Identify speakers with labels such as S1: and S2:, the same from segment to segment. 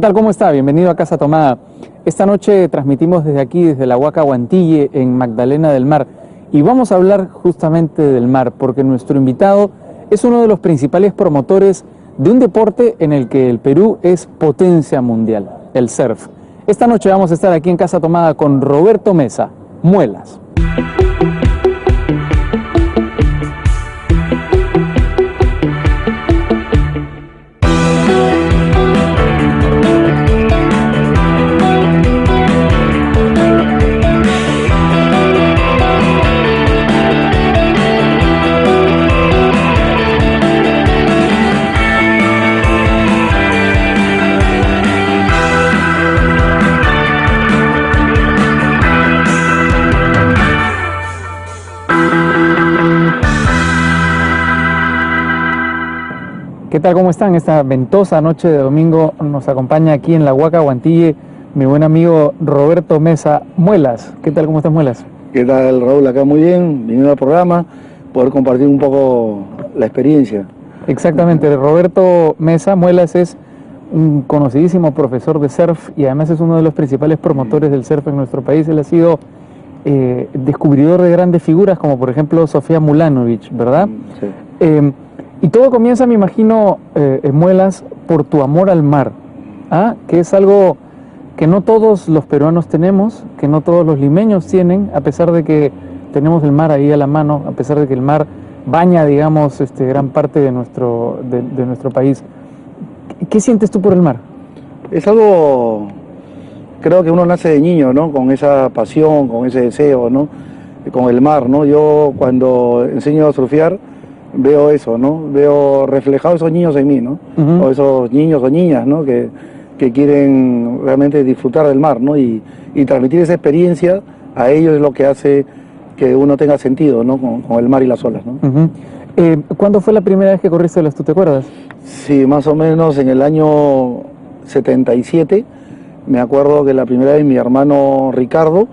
S1: tal? ¿Cómo está? Bienvenido a Casa Tomada. Esta noche transmitimos desde aquí, desde la Huaca Huantille, en Magdalena del Mar. Y vamos a hablar justamente del mar, porque nuestro invitado es uno de los principales promotores de un deporte en el que el Perú es potencia mundial, el surf. Esta noche vamos a estar aquí en Casa Tomada con Roberto Mesa, Muelas. ¿Qué tal? ¿Cómo están? Esta ventosa noche de domingo nos acompaña aquí en la Huaca Huantille mi buen amigo Roberto Mesa, Muelas. ¿Qué tal? ¿Cómo estás, Muelas?
S2: ¿Qué tal, Raúl? Acá muy bien, viniendo al programa, poder compartir un poco la experiencia.
S1: Exactamente, Roberto Mesa, Muelas es un conocidísimo profesor de surf y además es uno de los principales promotores del surf en nuestro país. Él ha sido descubridor de grandes figuras como por ejemplo Sofía Mulanovich, ¿verdad?
S2: Sí.
S1: Y todo comienza, me imagino, Muelas, por tu amor al mar, que es algo que no todos los peruanos tenemos, que no todos los limeños tienen, a pesar de que tenemos el mar ahí a la mano, a pesar de que el mar baña, digamos, gran parte de nuestro país. ¿Qué sientes tú por el mar?
S2: Es algo, creo que uno nace de niño, ¿no? Con esa pasión, con ese deseo, ¿no? Con el mar, ¿no? Yo cuando enseño a surfear, veo eso, ¿no? Veo reflejados esos niños en mí, ¿no? O esos niños o niñas, ¿no? Que quieren realmente disfrutar del mar, ¿no? Y transmitir esa experiencia a ellos es lo que hace que uno tenga sentido, ¿no? Con el mar y las olas, ¿no?
S1: ¿Cuándo fue la primera vez que corriste olas? ¿Tú te acuerdas?
S2: Sí, más o menos en el año 77. Me acuerdo que la primera vez mi hermano Ricardo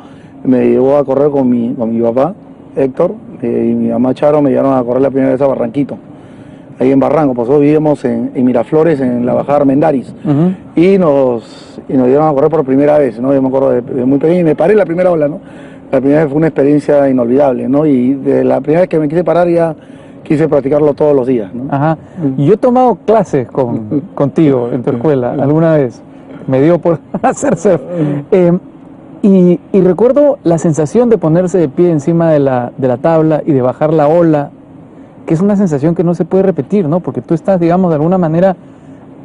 S2: me llevó a correr con mi papá, Héctor, y mi mamá Charo me llevaron a correr la primera vez a Barranquito, ahí en Barranco. Pues nosotros vivíamos en Miraflores, en la bajada Armendáriz, y nos llevaron a correr por primera vez, ¿no? Yo me acuerdo de muy pequeño y me paré la primera ola, ¿no? La primera vez fue una experiencia inolvidable, ¿no? Y de la primera vez que me quise parar ya quise practicarlo todos los días, ¿no?
S1: Ajá. Yo he tomado clases contigo en tu escuela alguna vez, me dio por hacer surf. Y recuerdo la sensación de ponerse de pie encima de la tabla y de bajar la ola, que es una sensación que no se puede repetir, ¿no? Porque tú estás, digamos, de alguna manera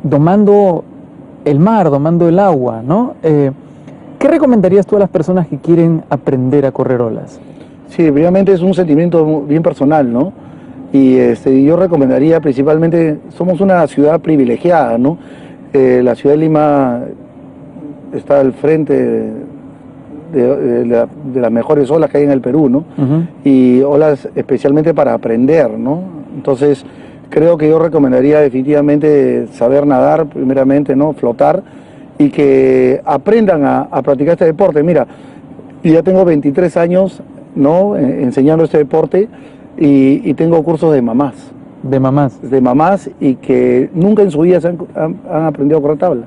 S1: domando el mar, domando el agua, ¿no? ¿Qué recomendarías tú a las personas que quieren aprender a correr olas?
S2: Sí, obviamente es un sentimiento bien personal, ¿no? Y yo recomendaría principalmente, somos una ciudad privilegiada, ¿no? La ciudad de Lima está al frente de las mejores olas que hay en el Perú, ¿no? Y olas especialmente para aprender, ¿no? Entonces, creo que yo recomendaría definitivamente saber nadar, primeramente, ¿no? Flotar, y que aprendan a practicar este deporte. Mira, ya tengo 23 años, ¿no? Enseñando este deporte y tengo cursos de mamás.
S1: ¿De mamás?
S2: De mamás, y que nunca en su vida han aprendido a correr tabla.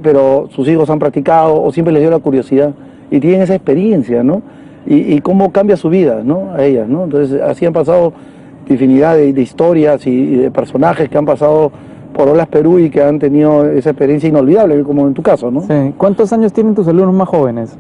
S2: Pero sus hijos han practicado o siempre les dio la curiosidad y tienen esa experiencia, ¿no? Y cómo cambia su vida, ¿no? A ellas, ¿no? Entonces, así han pasado infinidad de historias y de personajes que han pasado por Olas Perú y que han tenido esa experiencia inolvidable, como en tu caso, ¿no?
S1: Sí. ¿Cuántos años tienen tus alumnos más jóvenes?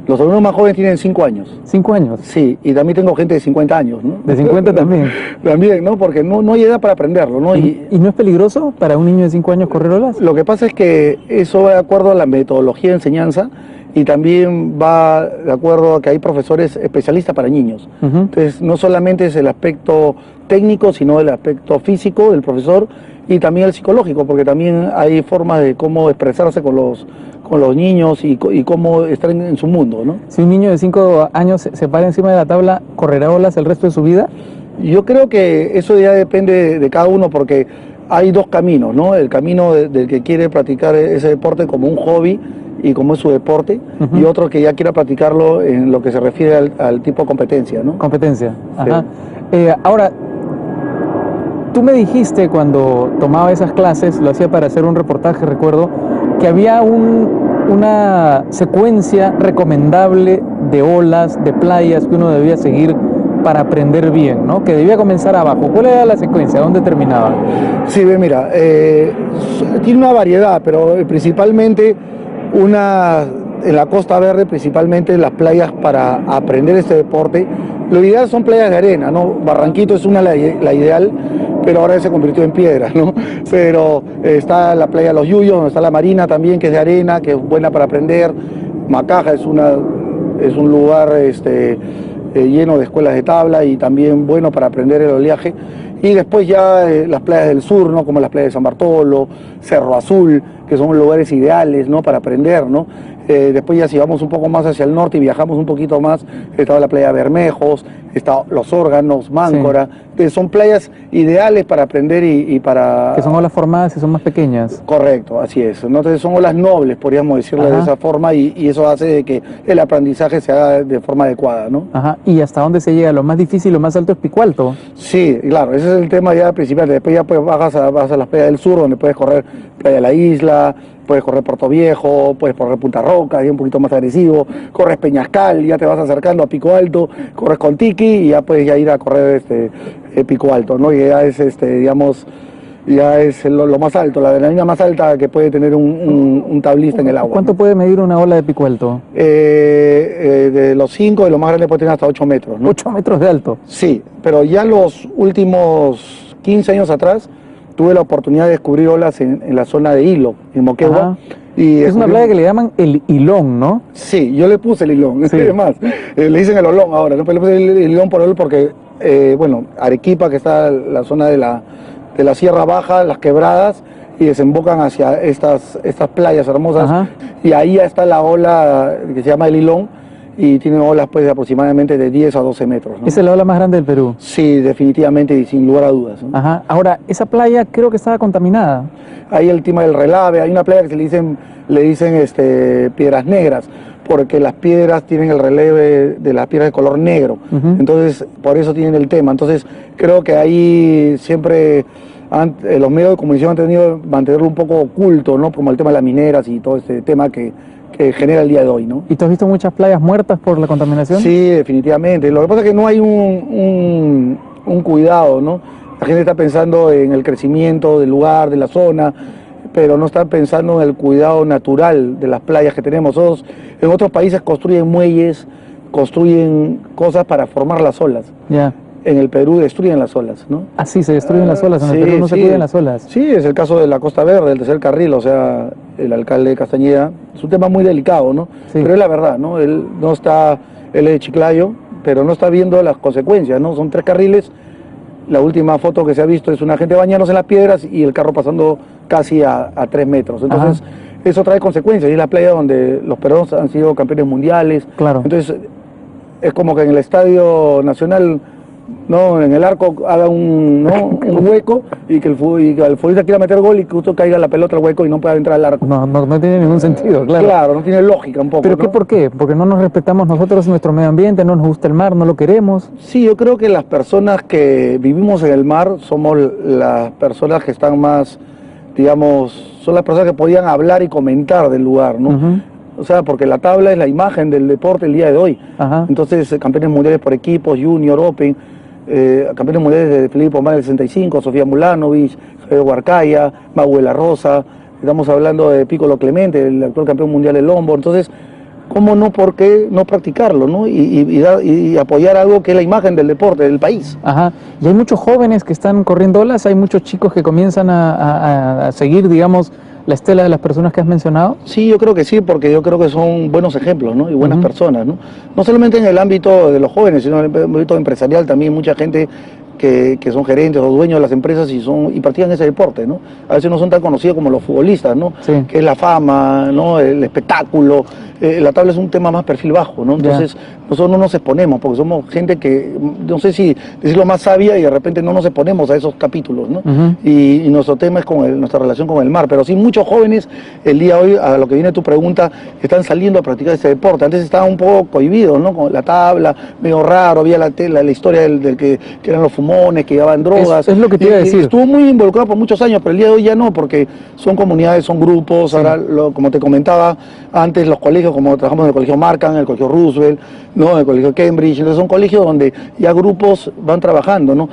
S2: Los alumnos más jóvenes tienen 5 años.
S1: ¿5 años?
S2: Sí, y también tengo gente de 50 años, ¿no?
S1: ¿De 50 también?
S2: También, ¿no? Porque no hay edad para aprenderlo, ¿no?
S1: ¿Y no es peligroso para un niño de 5 años correr olas?
S2: Lo que pasa es que eso va de acuerdo a la metodología de enseñanza y también va de acuerdo a que hay profesores especialistas para niños. Entonces, no solamente es el aspecto técnico, sino el aspecto físico del profesor y también el psicológico, porque también hay formas de cómo expresarse con los niños y cómo estar en su mundo, ¿no?
S1: Si un niño de 5 años se para encima de la tabla, ¿correrá olas el resto de su vida?
S2: Yo creo que eso ya depende de cada uno, porque hay dos caminos, ¿no? El camino del que quiere practicar ese deporte como un hobby y como es su deporte, y otro que ya quiera practicarlo en lo que se refiere al tipo de competencia, ¿no?
S1: Competencia, ajá.
S2: Sí.
S1: Ahora, tú me dijiste cuando tomaba esas clases, lo hacía para hacer un reportaje, recuerdo, que había una secuencia recomendable de olas, de playas que uno debía seguir para aprender bien, ¿no? Que debía comenzar abajo. ¿Cuál era la secuencia? ¿Dónde terminaba?
S2: Sí, mira, tiene una variedad, pero principalmente en la Costa Verde, principalmente las playas para aprender este deporte. Lo ideal son playas de arena, ¿no? Barranquito es la ideal, pero ahora se convirtió en piedra, ¿no? Pero está la playa de los Yuyos, donde está la Marina también, que es de arena, que es buena para aprender. Macaja es un lugar lleno de escuelas de tabla y también bueno para aprender el oleaje. Y después ya las playas del sur, ¿no? Como las playas de San Bartolo, Cerro Azul, que son lugares ideales, ¿no? Para aprender, ¿no? Después ya si vamos un poco más hacia el norte y viajamos un poquito más, estaba la playa de Bermejos, está Los Órganos, Máncora, sí, que son playas ideales para aprender y para...
S1: Que son olas formadas y son más pequeñas.
S2: Correcto, así es. Entonces son olas nobles, podríamos decirlo de esa forma, y eso hace de que el aprendizaje se haga de forma adecuada, ¿no?
S1: Ajá. ¿Y hasta dónde se llega? Lo más difícil, lo más alto es Pico Alto.
S2: Sí, claro, ese es el tema ya principal. Después ya pues vas a las playas del sur, donde puedes correr Playa de la Isla, puedes correr Puerto Viejo, puedes correr Punta Roca, y un poquito más agresivo, corres Peñascal, ya te vas acercando a Pico Alto, corres con Tiki y ya puedes ya ir a correr Pico Alto, ¿no? Y ya es digamos, ya es lo más alto, la adrenalina más alta que puede tener un tablista en el agua.
S1: ¿Cuánto, ¿no?, puede medir una ola de Pico Alto?
S2: De los 5, de lo más grande puede tener hasta 8 metros, ¿no?
S1: 8 metros de alto.
S2: Sí, pero ya los últimos 15 años atrás tuve la oportunidad de descubrir olas en la zona de Hilo, en Moquegua.
S1: Y es una playa que le llaman el Hilón, ¿no?
S2: Sí, yo le puse el Hilón,
S1: sí.
S2: Es más, le dicen el Olón ahora, ¿no? Pero le puse el Hilón por él porque, bueno, Arequipa, que está en la zona de la Sierra Baja, las quebradas, y desembocan hacia estas playas hermosas, y ahí ya está la ola que se llama el Hilón, y tiene olas pues de aproximadamente de 10 a 12 metros, ¿no?
S1: ¿Esa es la ola más grande del Perú?
S2: Sí, definitivamente y sin lugar a dudas, ¿no?
S1: Ajá. Ahora, esa playa creo que estaba contaminada.
S2: Hay el tema del relave, hay una playa que le dicen piedras negras, porque las piedras tienen el relieve de las piedras de color negro, entonces por eso tienen el tema. Entonces creo que ahí siempre los medios de comunicación han tenido que mantenerlo un poco oculto, ¿no? Como el tema de las mineras y todo este tema que genera el día de hoy, ¿no?
S1: ¿Y tú has visto muchas playas muertas por la contaminación?
S2: Sí, definitivamente. Lo que pasa es que no hay un cuidado, ¿no? La gente está pensando en el crecimiento del lugar, de la zona, pero no está pensando en el cuidado natural de las playas que tenemos. En otros países construyen muelles, construyen cosas para formar las olas.
S1: Ya.
S2: En el Perú destruyen las olas, ¿no?
S1: Ah, sí, se destruyen las olas, en el Perú no se cuidan las olas.
S2: Sí, es el caso de la Costa Verde, del tercer carril, o sea, el alcalde de Castañeda. Es un tema muy delicado, ¿no? Sí. Pero es la verdad, ¿no? Él es de Chiclayo, pero no está viendo las consecuencias, ¿no? Son 3 carriles. La última foto que se ha visto es una gente bañándose en las piedras y el carro pasando casi a 3 metros. Entonces, eso trae consecuencias. Y es la playa donde los peruanos han sido campeones mundiales.
S1: Claro.
S2: Entonces, es como que en el Estadio Nacional, no, en el arco haga un hueco y que el futbolista quiera meter gol y que justo caiga la pelota al hueco y no pueda entrar al arco.
S1: No tiene ningún sentido, claro.
S2: Claro, no tiene lógica un poco.
S1: ¿Pero
S2: ¿no?
S1: por qué? Porque no nos respetamos nosotros nuestro medio ambiente, no nos gusta el mar, no lo queremos.
S2: Sí, yo creo que las personas que vivimos en el mar somos las personas que están más, digamos, son las personas que podían hablar y comentar del lugar, ¿no? O sea, porque la tabla es la imagen del deporte el día de hoy. Entonces, campeones mundiales por equipos, Junior, Open, campeones mundiales de Felipe Pomar del 65, Sofía Mulanovich, Javier Huarcaya, Maguela Rosa, estamos hablando de Piccolo Clemente, el actual campeón mundial de Lombo. Entonces, ¿cómo no? ¿Por qué no practicarlo, no? Y apoyar algo que es la imagen del deporte, del país.
S1: Y hay muchos jóvenes que están corriendo olas, hay muchos chicos que comienzan a seguir, digamos, la estela de las personas que has mencionado.
S2: Sí, yo creo que sí, porque yo creo que son buenos ejemplos, ¿no? Y buenas personas, ¿no? No solamente en el ámbito de los jóvenes, sino en el ámbito empresarial también, mucha gente que son gerentes o dueños de las empresas y practican ese deporte, ¿no? A veces no son tan conocidos como los futbolistas, ¿no? Sí. Que es la fama, ¿no? El espectáculo. La tabla es un tema más perfil bajo, ¿no? Entonces, nosotros no nos exponemos, porque somos gente que, no sé si decirlo más sabia, y de repente no nos exponemos a esos capítulos, ¿no? Y nuestro tema es nuestra relación con el mar. Pero sí, muchos jóvenes, el día de hoy, a lo que viene tu pregunta, están saliendo a practicar este deporte. Antes estaban un poco cohibidos, ¿no? Con la tabla, medio raro, había la historia del que eran los fumadores, fumones, que llevaban drogas.
S1: Es lo que te iba a decir.
S2: Estuvo muy involucrado por muchos años, pero el día de hoy ya no, porque son comunidades, son grupos. Sí. Ahora, como te comentaba antes, los colegios, como trabajamos en el colegio Markham, en el colegio Roosevelt, ¿no? En el colegio Cambridge, entonces son colegios donde ya grupos van trabajando, ¿no?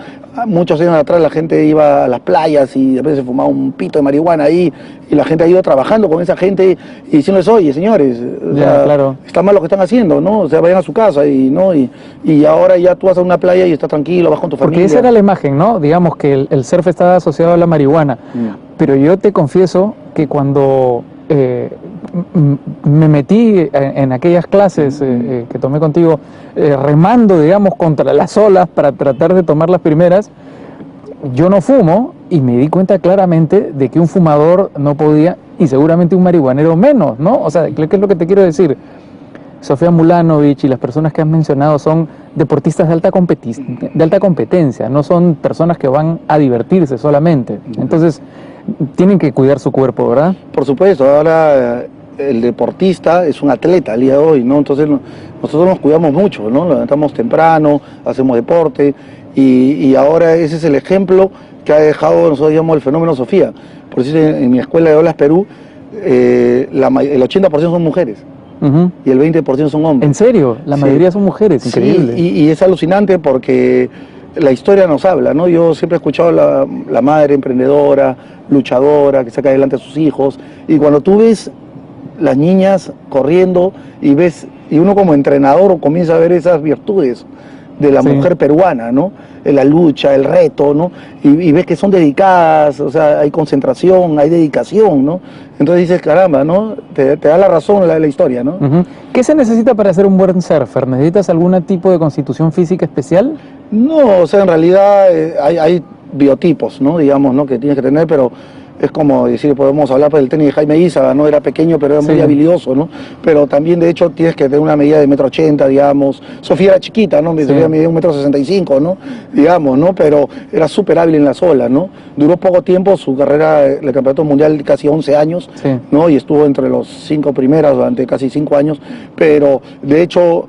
S2: Muchos años atrás la gente iba a las playas y de repente se fumaba un pito de marihuana ahí, y la gente ha ido trabajando con esa gente y diciéndoles, oye, señores,
S1: claro,
S2: está mal lo que están haciendo, ¿no? O sea, vayan a su casa y ahora ya tú vas a una playa y estás tranquilo, vas con tu familia.
S1: Porque esa era la imagen, ¿no? Digamos que el surf estaba asociado a la marihuana. Pero yo te confieso que cuando me metí en aquellas clases que tomé contigo, remando, digamos, contra las olas para tratar de tomar las primeras, yo no fumo y me di cuenta claramente de que un fumador no podía, y seguramente un marihuanero menos, ¿no? O sea, ¿qué es lo que te quiero decir? Sofía Mulanovich y las personas que has mencionado son deportistas de alta competencia, no son personas que van a divertirse solamente. Entonces, tienen que cuidar su cuerpo, ¿verdad?
S2: Por supuesto, ahora el deportista es un atleta al día de hoy, ¿no? Entonces nosotros nos cuidamos mucho, ¿no? Nos levantamos temprano, hacemos deporte y ahora ese es el ejemplo que ha dejado, nosotros llamamos el fenómeno Sofía. Por eso en mi escuela de olas Perú, el 80% son mujeres. Y el 20% son hombres.
S1: ¿En serio? La mayoría son mujeres, increíble.
S2: Sí, y es alucinante porque la historia nos habla, ¿no? Yo siempre he escuchado la madre emprendedora, luchadora, que saca adelante a sus hijos, y cuando tú ves las niñas corriendo y uno como entrenador comienza a ver esas virtudes de la mujer peruana, ¿no? La lucha, el reto, ¿no? Y ves que son dedicadas, o sea, hay concentración, hay dedicación, ¿no? Entonces dices, caramba, ¿no? Te da la razón la historia, ¿no?
S1: ¿Qué se necesita para ser un buen surfer? ¿Necesitas algún tipo de constitución física especial?
S2: No, o sea, en realidad hay biotipos, ¿no? Digamos, ¿no? Que tienes que tener, pero es como decir, podemos hablar del tenis de Jaime Izaga, ¿no? Era pequeño, pero era muy habilidoso, ¿no? Pero también, de hecho, tienes que tener una medida de 1,80 m, digamos. Sofía era chiquita, ¿no? Sofía medía 1,65 m, ¿no? Digamos, ¿no? Pero era súper hábil en las olas, ¿no? Duró poco tiempo, su carrera, el campeonato mundial, casi 11 años, ¿no? Y estuvo entre los 5 primeras durante casi 5 años, pero, de hecho,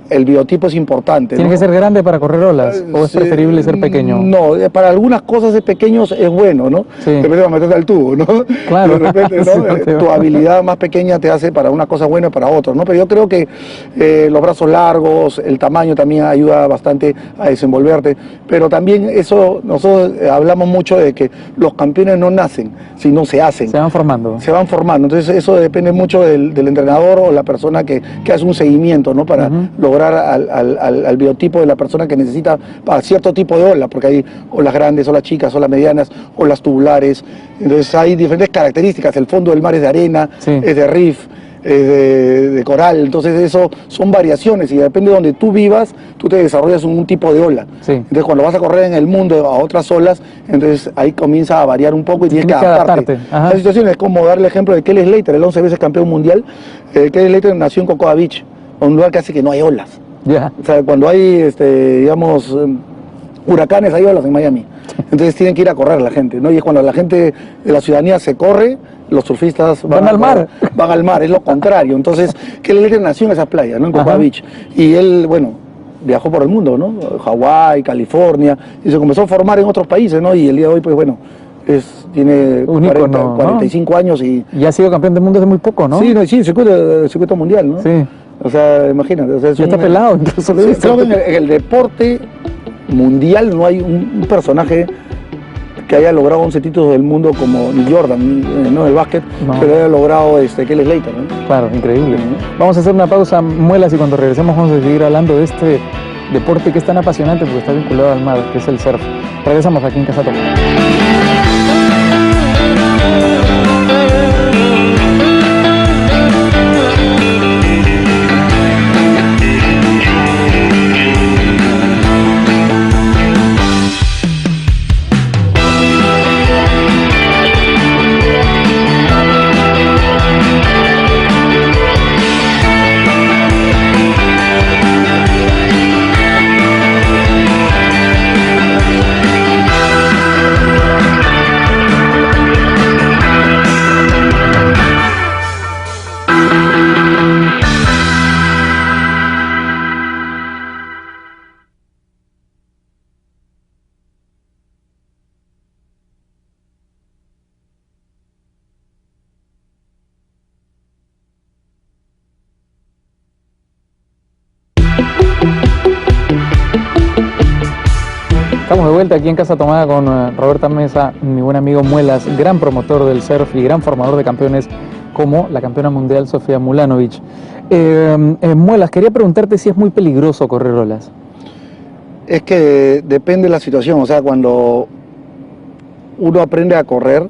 S2: el biotipo es importante.
S1: ¿Tiene que ser grande para correr olas o es preferible ser pequeño?
S2: No, para algunas cosas de pequeños es bueno, ¿no? De repente meterse al tubo, ¿no?
S1: Claro.
S2: De repente, ¿no? Tu habilidad más pequeña te hace para una cosa buena y para otra, ¿no? Pero yo creo que los brazos largos, el tamaño también ayuda bastante a desenvolverte. Pero también eso, nosotros hablamos mucho de que los campeones no nacen, sino se hacen.
S1: Se van formando.
S2: Se van formando. Entonces eso depende mucho del entrenador o la persona que hace un seguimiento, ¿no? Para lograr al biotipo de la persona que necesita para cierto tipo de ola, porque hay olas grandes, olas chicas, olas medianas, olas tubulares. Entonces hay diferentes características. El fondo del mar es de arena, es de reef, es de coral. Entonces eso son variaciones y depende de donde tú vivas, tú te desarrollas un tipo de ola. Entonces cuando vas a correr en el mundo a otras olas, entonces ahí comienza a variar un poco y tienes que adaptarte. La situación es como dar el ejemplo de Kelly Slater, el 11 veces campeón mundial. Kelly Slater nació en Cocoa Beach, un lugar que hace que no hay olas. O sea, cuando hay, digamos, huracanes, hay olas en Miami. Entonces tienen que ir a correr la gente, ¿no? Y es cuando la gente de la ciudadanía se corre, los surfistas
S1: van al mar.
S2: Van al mar, es lo contrario. Entonces, Kelly Slater nació en esas playas, ¿no? En Cocoa Beach. Y él, bueno, viajó por el mundo, ¿no? Hawái, California, y se comenzó a formar en otros países, ¿no? Y el día de hoy, pues bueno, tiene 45 años y
S1: ha sido campeón del mundo hace muy poco, ¿no?
S2: Sí, circuito mundial, ¿no?
S1: Sí.
S2: O sea, imagínate. O sea,
S1: ya está pelado, entonces.
S2: Creo que en el deporte mundial no hay un personaje que haya logrado 11 títulos del mundo como ni Jordan, no el básquet, pero haya logrado Kelly Slater, ¿no?
S1: Claro, increíble. Vamos a hacer una pausa, muelas, y cuando regresemos vamos a seguir hablando de este deporte que es tan apasionante porque está vinculado al mar, que es el surf. Regresamos aquí en Casa Top. Estamos de vuelta aquí en Casa Tomada con Roberta Mesa, mi buen amigo Muelas, gran promotor del surf y gran formador de campeones como la campeona mundial Sofía Mulanovic. Muelas, quería preguntarte si es muy peligroso correr olas.
S2: Es que depende de la situación, o sea, cuando uno aprende a correr,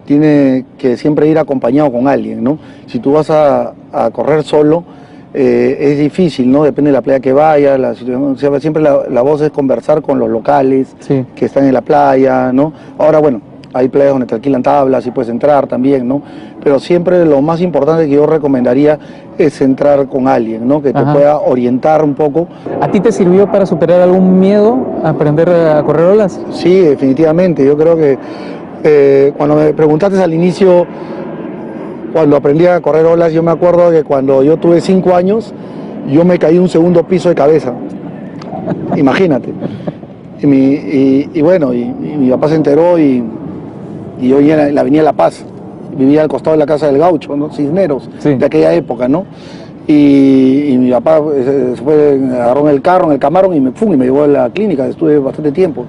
S2: tiene que siempre ir acompañado con alguien, ¿no? Si tú vas a correr solo, es difícil, ¿no? Depende de la playa que vaya, la situación, siempre la voz es conversar con los locales
S1: Sí.
S2: que están en la playa, ¿no? Ahora, bueno, hay playas donde te alquilan tablas y puedes entrar también, ¿no? Pero siempre lo más importante que yo recomendaría es entrar con alguien, ¿no? Que te
S1: Ajá.
S2: pueda orientar un poco.
S1: ¿A ti te sirvió para superar algún miedo a aprender a correr olas?
S2: Sí, definitivamente. Yo creo que cuando me preguntaste al inicio, cuando aprendí a correr olas, yo me acuerdo que cuando yo tuve 5 años, yo me caí un segundo piso de cabeza. Imagínate. Y bueno, mi papá se enteró y yo vivía en la Avenida La Paz. Vivía al costado de la casa del Gaucho, ¿no? Cisneros,
S1: Sí.
S2: de aquella época, ¿no? Y mi papá se fue, agarró en el carro, en el Camarón y me llevó a la clínica. Estuve bastante tiempo.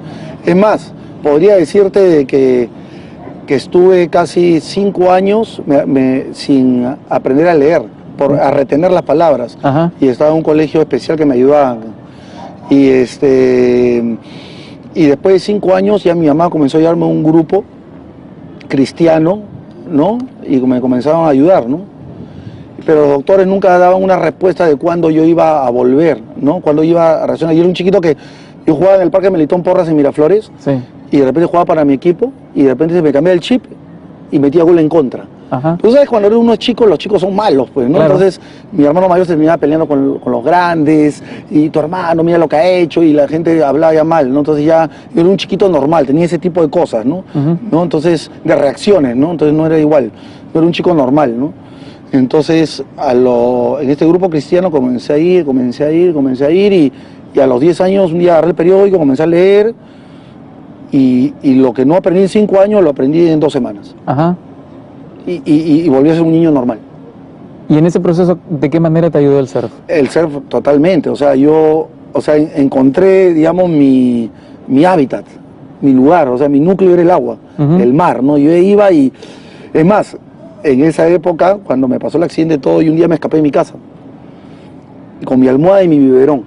S2: Es más, podría decirte de que estuve casi 5 años sin aprender a leer, a retener las palabras.
S1: Ajá.
S2: Y estaba en un colegio especial que me ayudaba. Y después de 5 años ya mi mamá comenzó a llevarme a un grupo cristiano, ¿no? Y me comenzaron a ayudar, ¿no? Pero los doctores nunca daban una respuesta de cuándo yo iba a volver, ¿no? Cuándo iba a reaccionar. Yo era un chiquito que yo jugaba en el Parque Melitón Porras en Miraflores.
S1: Sí.
S2: Y de repente jugaba para mi equipo y de repente se me cambiaba el chip y metía gol en contra.
S1: Ajá.
S2: Tú sabes, cuando eres uno chico, los chicos son malos, pues, ¿no?
S1: Claro.
S2: Entonces, mi hermano mayor se terminaba peleando con los grandes, y tu hermano, mira lo que ha hecho, y la gente hablaba ya mal, ¿no? Entonces ya, yo era un chiquito normal, tenía ese tipo de cosas, ¿no? ¿No? Entonces, de reacciones, ¿no? Entonces no era igual, yo era un chico normal, ¿no? Entonces, en este grupo cristiano comencé a ir, y a los 10 años un día agarré el periódico, comencé a leer, y lo que no aprendí en 5 años lo aprendí en 2 semanas.
S1: Ajá.
S2: Y volví a ser un niño normal.
S1: ¿Y en ese proceso de qué manera te ayudó el surf?
S2: El surf totalmente, o sea, encontré, digamos, mi hábitat, mi lugar, o sea, mi núcleo era el agua, el mar, ¿no? Yo iba y, es más, en esa época, cuando me pasó el accidente y todo, y un día me escapé de mi casa, con mi almohada y mi biberón.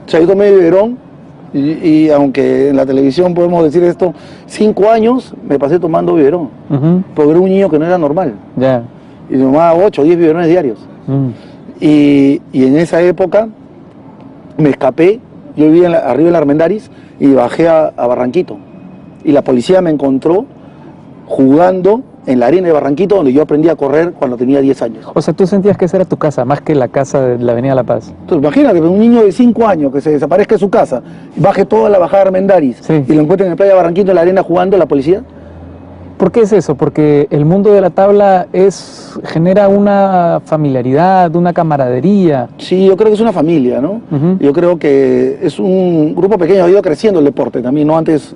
S2: O sea, yo tomé biberón, y aunque en la televisión podemos decir esto, 5 años me pasé tomando biberón, porque era un niño que no era normal.
S1: Ya.
S2: Y tomaba 8 o 10 biberones diarios. Y en esa época me escapé, yo vivía arriba de la Armendáriz y bajé a Barranquito. Y la policía me encontró jugando en la arena de Barranquito, donde yo aprendí a correr cuando tenía 10 años.
S1: O sea, tú sentías que esa era tu casa, más que la casa de la Avenida La Paz.
S2: Entonces, imagínate, un niño de 5 años que se desaparezca de su casa, baje toda la bajada de Armendáriz
S1: Sí.
S2: y lo encuentre en la playa de Barranquito, en la arena jugando, la policía.
S1: ¿Por qué es eso? Porque el mundo de la tabla genera una familiaridad, una camaradería.
S2: Sí, yo creo que es una familia, ¿no? Yo creo que es un grupo pequeño, ha ido creciendo el deporte también, ¿no? Antes,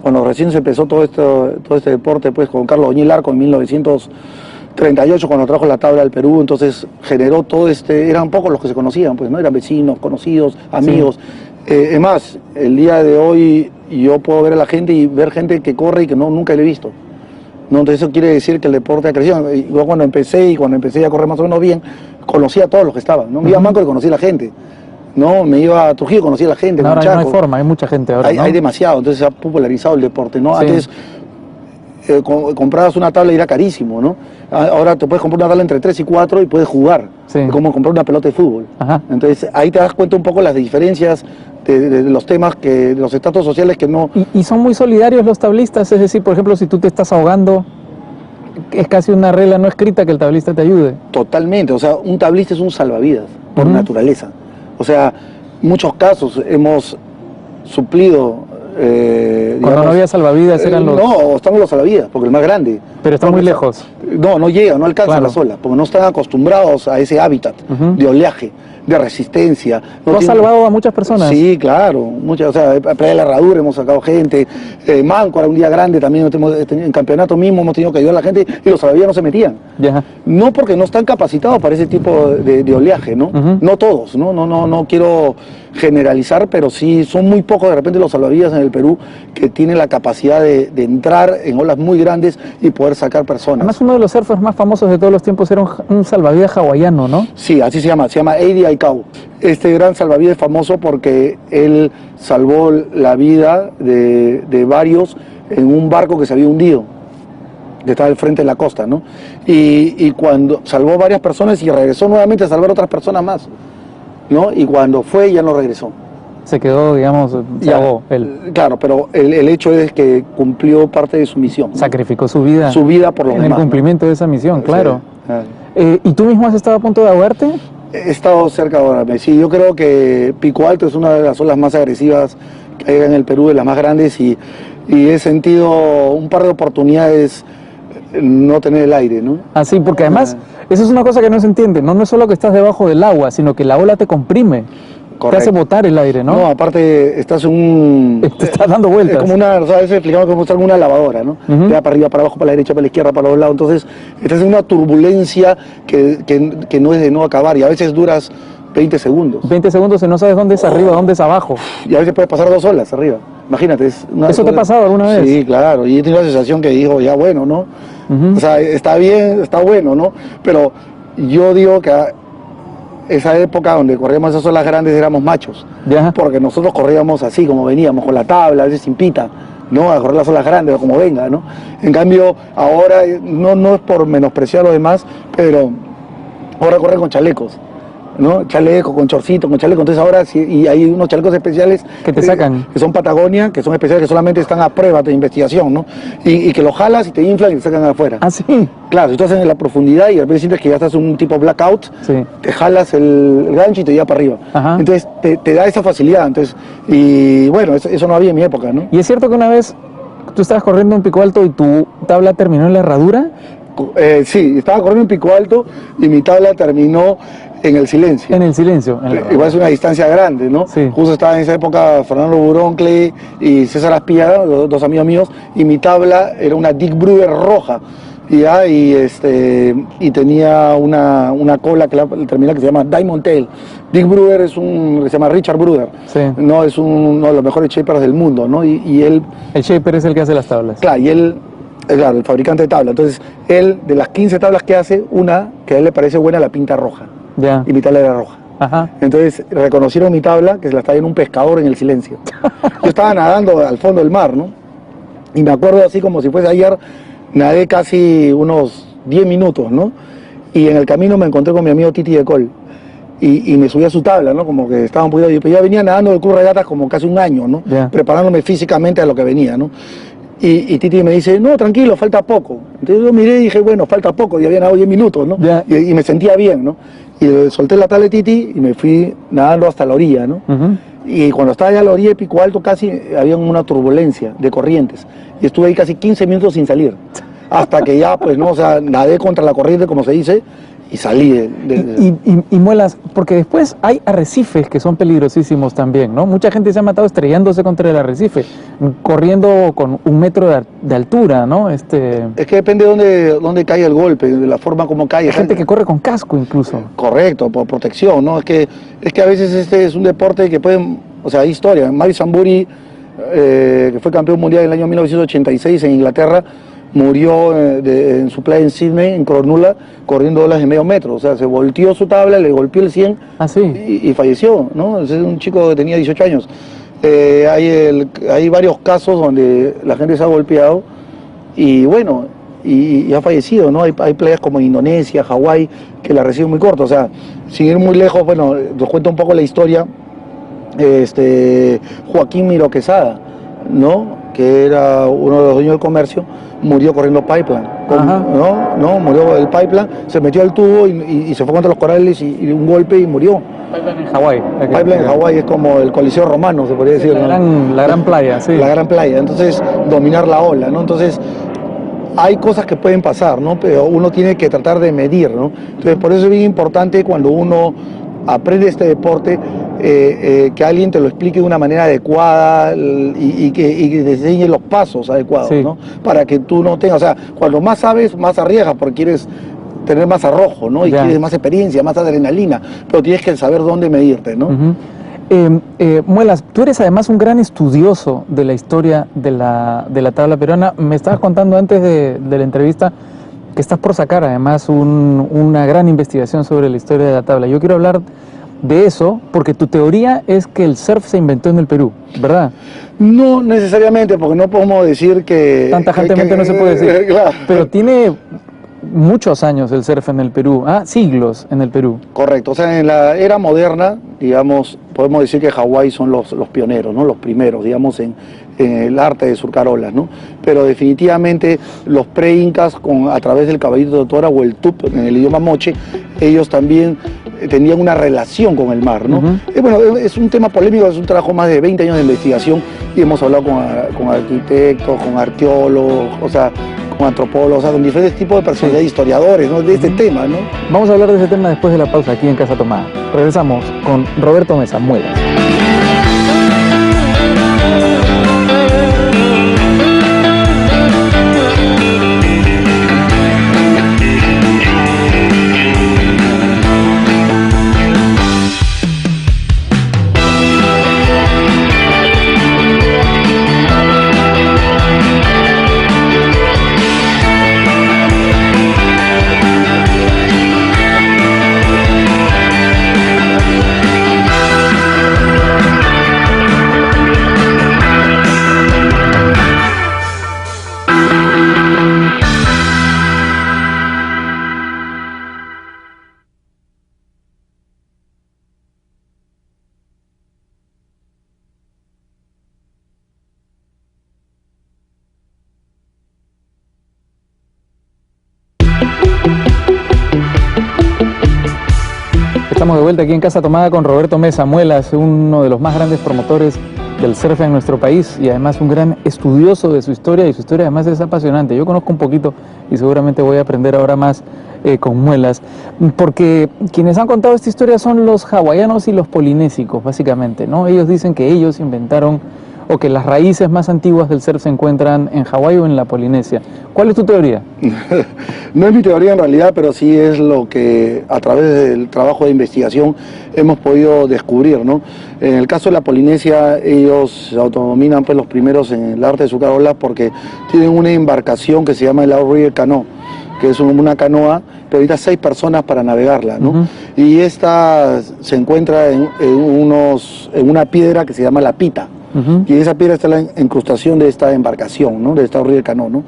S2: cuando recién se empezó todo este deporte, pues con Carlos Oñil Arco en 1938, cuando trajo la tabla al Perú, entonces generó todo eran pocos los que se conocían, pues, ¿no? Eran vecinos, conocidos, amigos. Sí. Es más, el día de hoy yo puedo ver a la gente y ver gente que corre y que nunca le he visto. ¿No? Entonces eso quiere decir que el deporte ha crecido. Yo cuando empecé a correr más o menos bien, conocía a todos los que estaban, ¿no? Me iba a Manco y conocía a la gente, ¿no? Me iba a Trujillo y conocía a la gente.
S1: No, ahora no hay forma, hay mucha gente ahora, ¿no?
S2: Hay demasiado, entonces se ha popularizado el deporte, ¿no?
S1: Sí.
S2: Antes comprabas una tabla y era carísimo, ¿no? Ahora te puedes comprar una tabla entre 3 y 4 y puedes jugar,
S1: Sí.
S2: como comprar una pelota de fútbol.
S1: Ajá.
S2: Entonces ahí te das cuenta un poco las diferencias de los temas, de los estratos sociales que no...
S1: ¿Y son muy solidarios los tablistas? Es decir, por ejemplo, si tú te estás ahogando, es casi una regla no escrita que el tablista te ayude.
S2: Totalmente, o sea, un tablista es un salvavidas por naturaleza. O sea, muchos casos hemos suplido...
S1: Cuando no había salvavidas eran los...
S2: No, estamos los salvavidas, porque el más grande.
S1: Pero está muy lejos.
S2: No llega, no alcanza
S1: Claro.
S2: las olas, porque no están acostumbrados a ese hábitat de oleaje, de resistencia.
S1: Tú
S2: No
S1: has
S2: tienen-
S1: salvado a muchas personas.
S2: Sí, claro, muchas, o sea, a Playa de la Herradura hemos sacado gente, Máncora, un día grande también, en campeonato mismo hemos tenido que ayudar a la gente y los salvavidas no se metían.
S1: Ya.
S2: No porque no están capacitados para ese tipo de oleaje, ¿no? No todos, no quiero generalizar, pero sí son muy pocos de repente los salvavidas en el Perú que tienen la capacidad de entrar en olas muy grandes y poder sacar personas.
S1: Además, uno de los surfers más famosos de todos los tiempos era un salvavidas hawaiano, ¿no?
S2: Sí, así se llama Eddie Aikau. Este gran salvavidas es famoso porque él salvó la vida de varios en un barco que se había hundido, que estaba al frente de la costa, ¿no? Y cuando salvó varias personas y regresó nuevamente a salvar otras personas más, ¿no? Y cuando fue ya no regresó.
S1: Se quedó, digamos, se
S2: Ya,
S1: ahogó él.
S2: Claro, pero el hecho es que cumplió parte de su misión, ¿no?
S1: Sacrificó su vida.
S2: Su vida por los
S1: en
S2: demás,
S1: el
S2: ¿no?
S1: cumplimiento de esa misión, claro.
S2: Sí.
S1: ¿Y tú mismo has estado a punto de ahogarte?
S2: He estado cerca de ahogarme. Sí, yo creo que Pico Alto es una de las olas más agresivas que hay en el Perú, de las más grandes, y he sentido un par de oportunidades no tener el aire, ¿no?
S1: Así, porque además, eso es una cosa que no se entiende. No es solo que estás debajo del agua, sino que la ola te comprime.
S2: Correcto.
S1: Te hace botar el aire, ¿no?
S2: No, aparte estás en un...
S1: Te estás dando vueltas.
S2: Es como una, o sea, a veces explicamos como estar en una lavadora, ¿no? Te da para arriba, para abajo, para la derecha, para la izquierda, para los lados. Entonces, estás en una turbulencia que no es de no acabar y a veces duras 20 segundos.
S1: 20 segundos y no sabes dónde es arriba, dónde es abajo.
S2: Y a veces puedes pasar 2 olas arriba. Imagínate.
S1: ¿Eso te ha pasado alguna vez?
S2: Sí, claro. Y he tenido la sensación que digo, ya bueno, ¿no? O sea, está bien, está bueno, ¿no? Pero yo digo que esa época donde corríamos esas olas grandes éramos machos.
S1: Ya.
S2: Porque nosotros corríamos así, como veníamos, con la tabla, a veces sin pita, ¿no? A correr las olas grandes, o como venga, ¿no? En cambio, ahora, no es por menospreciar a los demás, pero ahora corren con chalecos, ¿no? Chaleco, con chorcito, con chaleco. Entonces ahora sí, y hay unos chalecos especiales
S1: Que te sacan.
S2: que son Patagonia, que son especiales, que solamente están a prueba de investigación, ¿no? Y que los jalas y te inflan y te sacan afuera.
S1: Ah, sí.
S2: Claro, si tú estás en la profundidad y de repente sientes que ya estás en un tipo blackout,
S1: Sí.
S2: te jalas el gancho y te lleva para arriba.
S1: Ajá.
S2: Entonces te da esa facilidad. Entonces, y bueno, eso no había en mi época, ¿no?
S1: Y es cierto que una vez tú estabas corriendo en Pico Alto y tu tabla terminó en la herradura.
S2: Sí, estaba corriendo en Pico Alto y mi tabla terminó en el silencio.
S1: En el silencio. En la herradura.
S2: Igual es una distancia grande, ¿no?
S1: Sí.
S2: Justo estaba en esa época Fernando Buroncle y César Aspía, dos amigos míos, y mi tabla era una Dick Brewer roja. Y tenía una cola que la termina que se llama Diamond Tail. Dick Brewer es se llama Richard Brewer,
S1: Sí.
S2: no es uno de los mejores shapers del mundo, ¿no? Y él,
S1: El shaper es el que hace las tablas.
S2: claro, claro, el fabricante de tabla. Entonces, él, de las 15 tablas que hace, una que a él le parece buena la pinta roja,
S1: Ya.
S2: y mi tabla era roja.
S1: Ajá.
S2: Entonces reconocieron mi tabla, que se la estaba en un pescador en el silencio. Yo estaba nadando al fondo del mar, ¿no? Y me acuerdo así como si fuese ayer, nadé casi unos 10 minutos, ¿no? Y en el camino me encontré con mi amigo Titi de Col. Y me subí a su tabla, ¿no? Como que estaba un poquito... Yo ya venía nadando del Club Regatas como casi un año, ¿no?
S1: Ya.
S2: Preparándome físicamente a lo que venía, ¿no? Y Titi me dice, no, tranquilo, falta poco. Entonces yo miré y dije, bueno, falta poco, y había nadado 10 minutos, ¿no?
S1: Ya.
S2: Y me sentía bien, ¿no? Y solté la tabla de Titi y me fui nadando hasta la orilla, ¿no?
S1: Ujú.
S2: Y cuando estaba ya a la orilla de Pico Alto casi había una turbulencia de corrientes. Y estuve ahí casi 15 minutos sin salir. Hasta que ya, pues, ¿no? O sea, nadé contra la corriente, como se dice, y salí
S1: Y Muelas, porque después hay arrecifes que son peligrosísimos también, ¿no? Mucha gente se ha matado estrellándose contra el arrecife, corriendo con 1 metro de altura, ¿no?
S2: Es que depende de dónde cae el golpe, de la forma como cae.
S1: Hay gente que corre con casco incluso.
S2: Correcto, por protección, ¿no? Es que a veces este es un deporte que pueden, o sea, hay historia. Mari Zamburi, que fue campeón mundial en el año 1986 en Inglaterra, murió en su playa en Sydney, en Cronulla, corriendo olas de medio metro. O sea, se volteó su tabla, le golpeó el 100
S1: Ah, sí.
S2: y falleció, ¿no? Es un chico que tenía 18 años. Hay varios casos donde la gente se ha golpeado y bueno, y ha fallecido, ¿no? Hay playas como Indonesia, Hawái, que la reciben muy corto. O sea, sin ir muy lejos, bueno, les cuento un poco la historia. Joaquín Miró Quesada, ¿no? Que era uno de los dueños del comercio, murió corriendo pipeline,
S1: Ajá.
S2: ¿no? Murió del pipeline, se metió al tubo y se fue contra los corales y un golpe y murió.
S1: Pipeline en Hawái.
S2: Pipeline en Hawái es como el Coliseo Romano, se podría decir, ¿no?
S1: La gran playa, sí.
S2: La gran playa, entonces dominar la ola, ¿no? Entonces, hay cosas que pueden pasar, ¿no? Pero uno tiene que tratar de medir, ¿no? Entonces, por eso es bien importante cuando uno aprende este deporte, que alguien te lo explique de una manera adecuada y que te enseñe los pasos adecuados,
S1: Sí.
S2: ¿no? Para que tú no tengas, o sea, cuando más sabes, más arriesgas, porque quieres tener más arrojo, ¿no? Y
S1: Ya.
S2: quieres más experiencia, más adrenalina, pero tienes que saber dónde medirte, ¿no?
S1: Ujú. Muelas, tú eres además un gran estudioso de la historia de la tabla peruana. Me estabas contando antes de la entrevista que estás por sacar además una gran investigación sobre la historia de la tabla. Yo quiero hablar de eso porque tu teoría es que el surf se inventó en el Perú, ¿verdad?
S2: No necesariamente, porque no podemos decir que...
S1: Tan tajantemente no se puede decir.
S2: Claro.
S1: Pero tiene muchos años el surf en el Perú, siglos en el Perú.
S2: Correcto, o sea, en la era moderna, digamos, podemos decir que Hawái son los pioneros, ¿no? Los primeros, digamos, en el arte de surcar olas, ¿no? Pero definitivamente los pre-incas, a través del caballito de Totora o el tup en el idioma moche, ellos también tenían una relación con el mar, ¿no?
S1: Uh-huh.
S2: Bueno, es un tema polémico, es un trabajo más de 20 años de investigación y hemos hablado con arquitectos, con arqueólogos, o sea, con antropólogos, o sea, con diferentes tipos de personalidades, historiadores, ¿no? De este tema, ¿no?
S1: Vamos a hablar de ese tema después de la pausa aquí en Casa Tomada. Regresamos con Roberto Mesa, Muelas. Estamos de vuelta aquí en Casa Tomada con Roberto Mesa, Muelas, uno de los más grandes promotores del surf en nuestro país y además un gran estudioso de su historia, y su historia además es apasionante. Yo conozco un poquito y seguramente voy a aprender ahora más con Muelas, porque quienes han contado esta historia son los hawaianos y los polinésicos, básicamente, ¿no? Ellos dicen que ellos inventaron, o que las raíces más antiguas del surf se encuentran en Hawái o en la Polinesia. ¿Cuál es tu teoría?
S2: No es mi teoría en realidad, pero sí es lo que a través del trabajo de investigación hemos podido descubrir, ¿no? En el caso de la Polinesia, ellos se autonominan pues los primeros en el arte de surcar olas porque tienen una embarcación que se llama el Outrigger Canoe, que es una canoa, pero necesita 6 personas para navegarla, ¿no?
S1: Uh-huh.
S2: Y esta se encuentra en una piedra que se llama la Pita.
S1: Uh-huh.
S2: Y en esa piedra está la incrustación de esta embarcación, ¿no? De esta Outrigger Canoe, ¿no?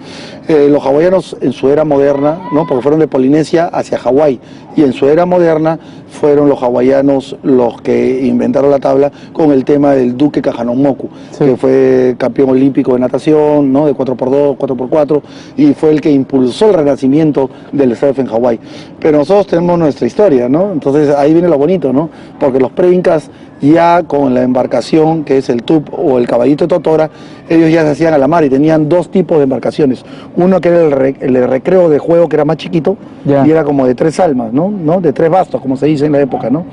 S2: Los hawaianos en su era moderna, ¿no? Porque fueron de Polinesia hacia Hawái, y en su era moderna fueron los hawaianos los que inventaron la tabla con el tema del Duque Kahanamoku, sí, que fue campeón olímpico de natación, ¿no? De 4x2, 4x4, y fue el que impulsó el renacimiento del surf en Hawái. Pero nosotros tenemos nuestra historia, ¿no? Entonces ahí viene lo bonito, ¿no? Porque los pre-incas ya con la embarcación, que es el tup o el caballito de Totora, ellos ya se hacían a la mar y tenían 2 tipos de embarcaciones. Uno que era el de recreo de juego, que era más chiquito, yeah, y era como de 3 almas, ¿no? De 3 bastos, como se dice en la época, ¿no?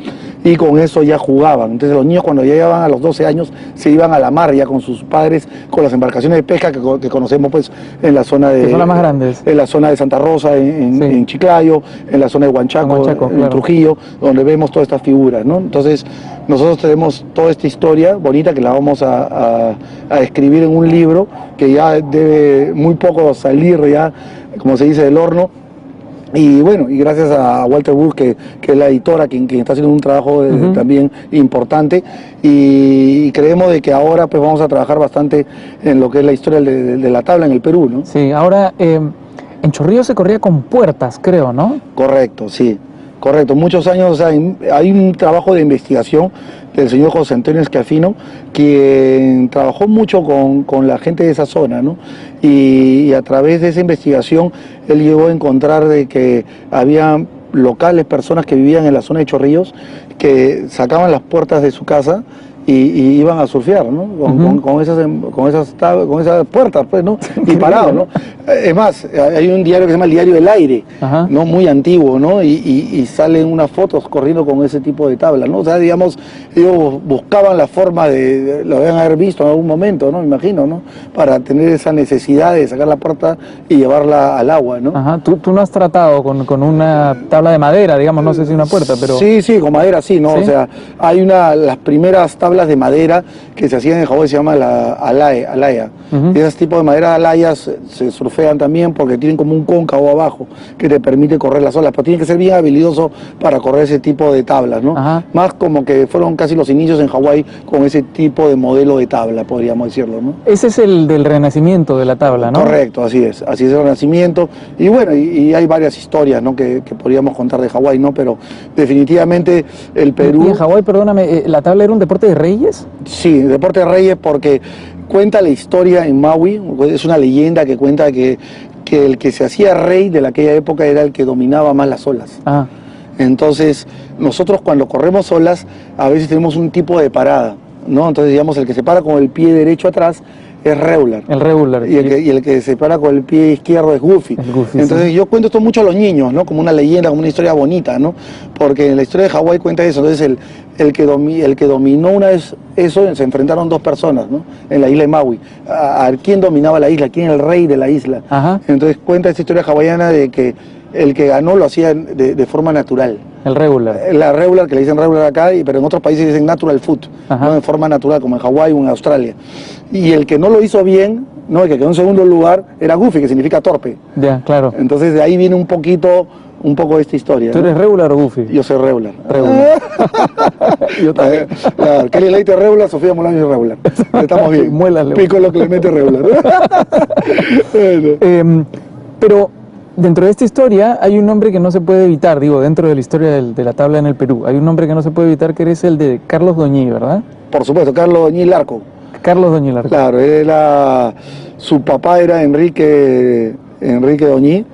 S2: Y con eso ya jugaban. Entonces los niños cuando ya llegaban a los 12 años se iban a la mar ya con sus padres, con las embarcaciones de pesca que conocemos pues en la zona de...
S1: Que son las más grandes.
S2: En la zona de Santa Rosa, sí, en Chiclayo, en la zona de Huanchaco, en claro, Trujillo, donde vemos todas estas figuras, ¿no? Entonces nosotros tenemos toda esta historia bonita que la vamos a escribir en un libro que ya debe muy poco salir ya, como se dice, del horno. Y bueno, y gracias a Walter Bull, que es la editora, quien está haciendo un trabajo también importante, y creemos de que ahora pues vamos a trabajar bastante en lo que es la historia de la tabla en el Perú, ¿no?
S1: Sí, ahora en Chorrillos se corría con puertas, creo, ¿no?
S2: Correcto, sí. Correcto, muchos años, o sea, hay un trabajo de investigación del señor José Antonio Escafino, quien trabajó mucho con la gente de esa zona, ¿no? Y a través de esa investigación él llegó a encontrar de que había locales, personas que vivían en la zona de Chorrillos, que sacaban las puertas de su casa y iban a surfear, ¿no? Con esas puertas, pues, ¿no? Y parados, ¿no? Es más, hay un diario que se llama el Diario del Aire,
S1: Ajá.
S2: ¿no? Muy antiguo, ¿no? Y salen unas fotos corriendo con ese tipo de tablas, ¿no? O sea, digamos, ellos buscaban la forma lo deben haber visto en algún momento, ¿no? Me imagino, ¿no? Para tener esa necesidad de sacar la puerta y llevarla al agua, ¿no?
S1: Ajá. ¿Tú no has tratado con una tabla de madera, digamos, no sé si una puerta, pero...
S2: Sí, sí, con madera sí, ¿no?
S1: ¿Sí?
S2: O sea, hay las primeras tablas de madera que se hacían en Hawái, se llama la alaya.
S1: Ujú.
S2: Y ese tipo de madera alayas se surfean también porque tienen como un cóncavo abajo que te permite correr las olas, pero tiene que ser bien habilidoso para correr ese tipo de tablas, ¿no?
S1: Ajá.
S2: Más como que fueron casi los inicios en Hawái con ese tipo de modelo de tabla, podríamos decirlo, ¿no?
S1: Ese es el del renacimiento de la tabla, ¿no?
S2: Correcto, así es el Renacimiento. Y bueno, y hay varias historias, ¿no? que podríamos contar de Hawái, ¿no? Pero definitivamente el Perú...
S1: Y en Hawái, perdóname, ¿la tabla era un deporte de reyes?
S2: Sí, deporte de reyes porque cuenta la historia en Maui, es una leyenda que cuenta que el que se hacía rey de aquella época era el que dominaba más las olas.
S1: Ah,
S2: Entonces, nosotros cuando corremos olas, a veces tenemos un tipo de parada, ¿no? Entonces, digamos, el que se para con el pie derecho atrás es regular.
S1: el regular.
S2: Y el que se para con el pie izquierdo es Goofy.
S1: El Goofy,
S2: Entonces
S1: sí.
S2: yo cuento esto mucho a los niños, ¿no? Como una leyenda, como una historia bonita, ¿no? Porque en la historia de Hawái cuenta eso. Entonces el que dominó una vez eso, se enfrentaron dos personas, ¿no? En la isla de Maui. A quién dominaba la isla, quién era el rey de la isla.
S1: Ajá.
S2: Entonces cuenta esta historia hawaiana de que el que ganó lo hacía de forma natural.
S1: El regular.
S2: La regular, que le dicen regular acá, pero en otros países dicen natural foot,
S1: Ajá.
S2: ¿no? En forma natural, como en Hawái o en Australia. Y el que no lo hizo bien, ¿no? El que quedó en segundo lugar, era Goofy, que significa torpe.
S1: Ya, claro.
S2: Entonces de ahí viene un poco esta historia.
S1: ¿Tú
S2: ¿no?
S1: eres regular o Goofy?
S2: Yo soy regular.
S1: Regular.
S2: Yo también. Claro, Kelly Leite regular, Sofía Molano es regular. Estamos bien.
S1: Muélale.
S2: Piccolo Clemente regular. Bueno.
S1: Pero dentro de esta historia hay un nombre que no se puede evitar, digo, dentro de la historia de la tabla en el Perú. Hay un nombre que no se puede evitar, que eres el de Carlos Doñí, ¿verdad?
S2: Por supuesto, Carlos Doñí Larco.
S1: Carlos Doñí Larco.
S2: Claro, su papá era Enrique Doñí,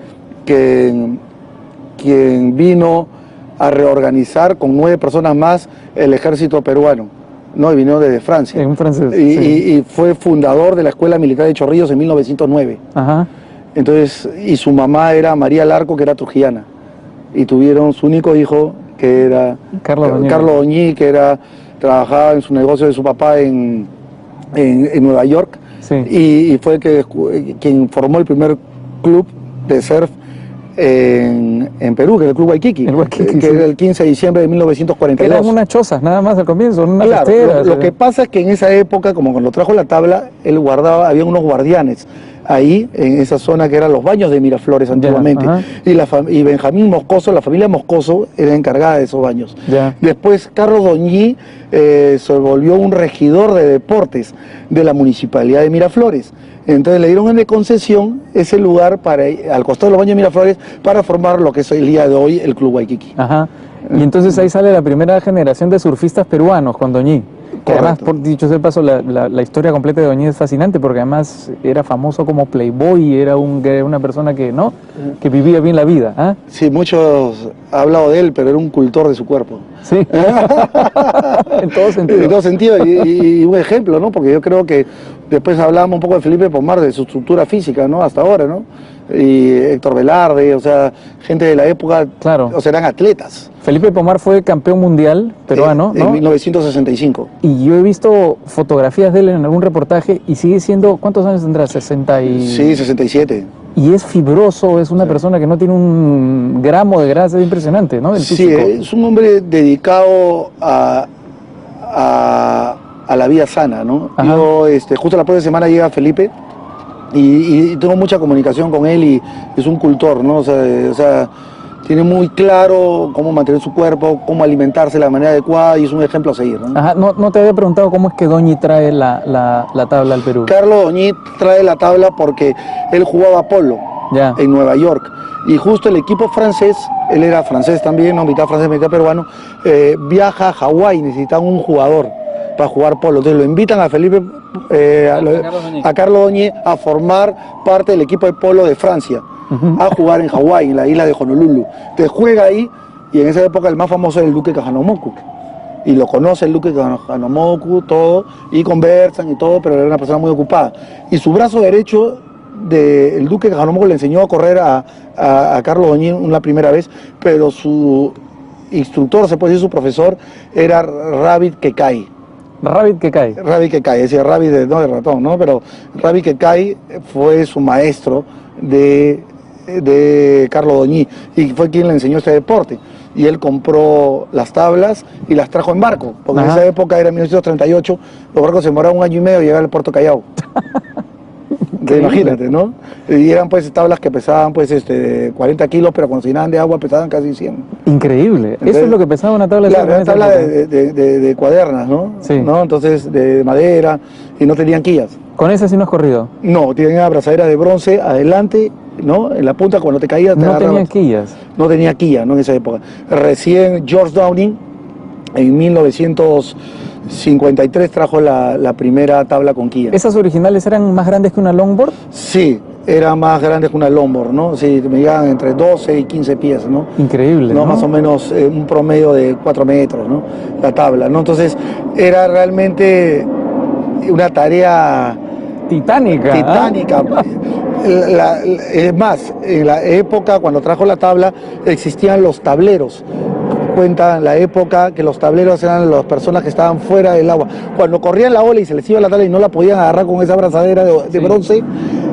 S2: quien vino a reorganizar con 9 personas más el ejército peruano, ¿no? Y vino desde Francia.
S1: Un francés.
S2: Y,
S1: sí.
S2: y fue fundador de la Escuela Militar de Chorrillos en 1909.
S1: Ajá.
S2: Entonces, y su mamá era María Larco, que era trujillana. Y tuvieron su único hijo, que era
S1: Carlos Doñí.
S2: Doñí, trabajaba en su negocio de su papá en Nueva York.
S1: Sí.
S2: Y fue quien formó el primer club de surf en Perú, que es el Club Waikiki,
S1: El Waikiki,
S2: que
S1: sí.
S2: era el 15 de diciembre de 1942.
S1: Eran unas chozas, nada más al comienzo, unas
S2: Claro,
S1: esteras,
S2: lo que pasa es que en esa época, como cuando trajo la tabla, él guardaba, había unos guardianes ahí, en esa zona que eran los baños de Miraflores antiguamente.
S1: ajá.
S2: Y Benjamín Moscoso, la familia Moscoso, era encargada de esos baños.
S1: Ya.
S2: Después, Carlos Doñí se volvió un regidor de deportes de la municipalidad de Miraflores. Entonces le dieron en concesión ese lugar al costado de los baños de Miraflores para formar lo que es el día de hoy el Club Waikiki.
S1: Ajá. Y entonces ahí sale la primera generación de surfistas peruanos con Doñí. Que además,
S2: Correcto.
S1: por dicho sea de paso, la historia completa de Doñí es fascinante porque además era famoso como playboy, era una persona que, ¿no? Que vivía bien la vida. ¿Ah?
S2: Sí, muchos han hablado de él, pero era un cultor de su cuerpo.
S1: Sí. En todo sentido.
S2: En todo sentido, y un ejemplo, ¿no? Porque yo creo que después hablábamos un poco de Felipe Pomar, de su estructura física, ¿no? Hasta ahora, ¿no? Y Héctor Velarde, o sea, gente de la época,
S1: Claro.
S2: o sea, eran atletas.
S1: Felipe Pomar fue campeón mundial peruano,
S2: En
S1: ¿no?
S2: 1965.
S1: Y yo he visto fotografías de él en algún reportaje y sigue siendo, ¿cuántos años tendrá? 60 y...
S2: Sí, 67.
S1: Y es fibroso, es una persona que no tiene un gramo de grasa, es impresionante, ¿no? El
S2: Sí,
S1: físico.
S2: es un hombre dedicado a la vida sana, ¿no?
S1: Ajá.
S2: Yo, justo la próxima semana llega Felipe y tengo mucha comunicación con él y es un cultor, ¿no? O sea, tiene muy claro cómo mantener su cuerpo, cómo alimentarse de la manera adecuada y es un ejemplo a seguir, ¿no?
S1: Ajá, no te había preguntado cómo es que Doñi trae la tabla al Perú.
S2: Carlos Doñí trae la tabla porque él jugaba polo
S1: Ya.
S2: en Nueva York y justo el equipo francés, él era francés también, no, mitad francés, mitad peruano, viaja a Hawái, necesitaban un jugador para jugar polo, entonces lo invitan a Felipe, a Carlos Doñí a formar parte del equipo de polo de Francia, a jugar en Hawái, en la isla de Honolulu. Entonces juega ahí y en esa época el más famoso era el Duque Kahanamoku. Y lo conoce el Duque Kahanamoku, todo, y conversan y todo, pero era una persona muy ocupada. Y su brazo derecho el duque Cajanomoco le enseñó a correr a Carlos Doñín la primera vez, pero su instructor, se puede decir su profesor, era Rabbit Kekai.
S1: Rabbit Kekai.
S2: Rabbit Kekai, decía Rabbit no de ratón, ¿no? Pero Rabbit Kekai fue su maestro de Carlos Doñí y fue quien le enseñó este deporte. Y él compró las tablas y las trajo en barco, porque en esa época era 1938, los barcos se demoraban 1 año y medio en llegar al puerto Callao. Imagínate, ¿no? Y eran pues tablas que pesaban pues 40 kilos, pero cuando se llenaban de agua pesaban casi 100.
S1: Increíble. Entonces, eso es lo que pesaba una tabla de surf.
S2: Claro, una tabla de cuadernas, ¿no?
S1: Sí.
S2: ¿no? Entonces, de madera, y no tenían quillas.
S1: ¿Con esa sí no has corrido?
S2: No, tenían abrazaderas de bronce adelante, ¿no? En la punta, cuando te caías te
S1: No
S2: agarraba.
S1: tenían quillas.
S2: No tenía quilla, ¿no? En esa época. Recién George Downing, en 1953, trajo la primera tabla con quilla.
S1: ¿Esas originales eran más grandes que una longboard?
S2: Sí, era más grande que una longboard, ¿no? Sí, me llegaban entre 12 y 15 pies, ¿no?
S1: Increíble, ¿no?
S2: Más o menos un promedio de 4 metros, ¿no? La tabla, ¿no? Entonces, era realmente una tarea
S1: titánica.
S2: Titánica. Es más, en la época, cuando trajo la tabla, existían los tableros. Cuenta en la época que los tableros eran las personas que estaban fuera del agua. Cuando corrían la ola y se les iba la tabla y no la podían agarrar con esa abrazadera de bronce,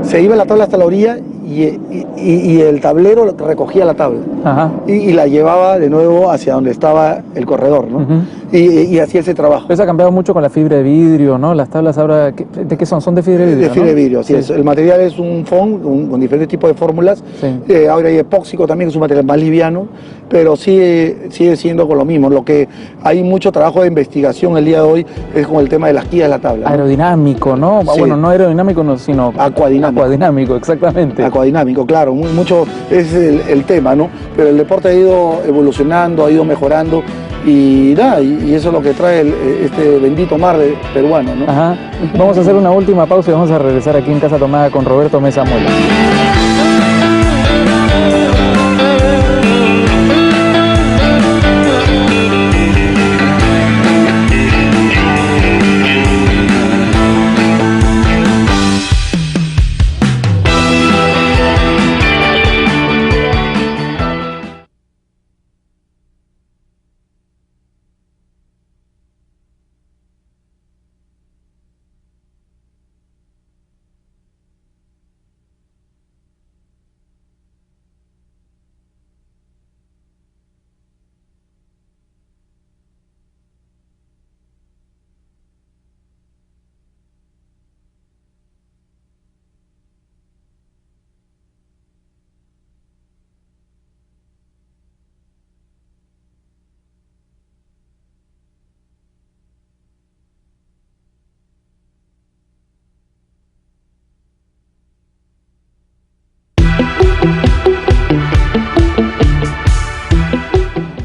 S2: se iba la tabla hasta la orilla y el tablero recogía la tabla.
S1: Ajá.
S2: Y la llevaba de nuevo hacia donde estaba el corredor, ¿no? Y hacía ese trabajo.
S1: Eso ha cambiado mucho con la fibra de vidrio, ¿no? Las tablas ahora, ¿de qué son? Son de fibra de vidrio,
S2: De fibra
S1: ¿no?
S2: de vidrio, así es. El material es un foam con diferentes tipos de fórmulas.
S1: Sí.
S2: Ahora hay epóxico también, que es un material más liviano, pero sigue siendo con lo mismo. Lo que hay mucho trabajo de investigación el día de hoy es con el tema de las quillas de la tabla, ¿no?
S1: Aerodinámico, ¿no?
S2: Sí.
S1: Bueno, no aerodinámico, no, sino
S2: acuadinámico.
S1: Acuadinámico, exactamente.
S2: Acuadinámico, claro, mucho es el tema, ¿no? Pero el deporte ha ido evolucionando, ha ido mejorando y nada, y eso es lo que trae este bendito mar peruano, ¿no?
S1: Ajá. Vamos a hacer una última pausa y vamos a regresar aquí en Casa Tomada con Roberto Mesa Muela.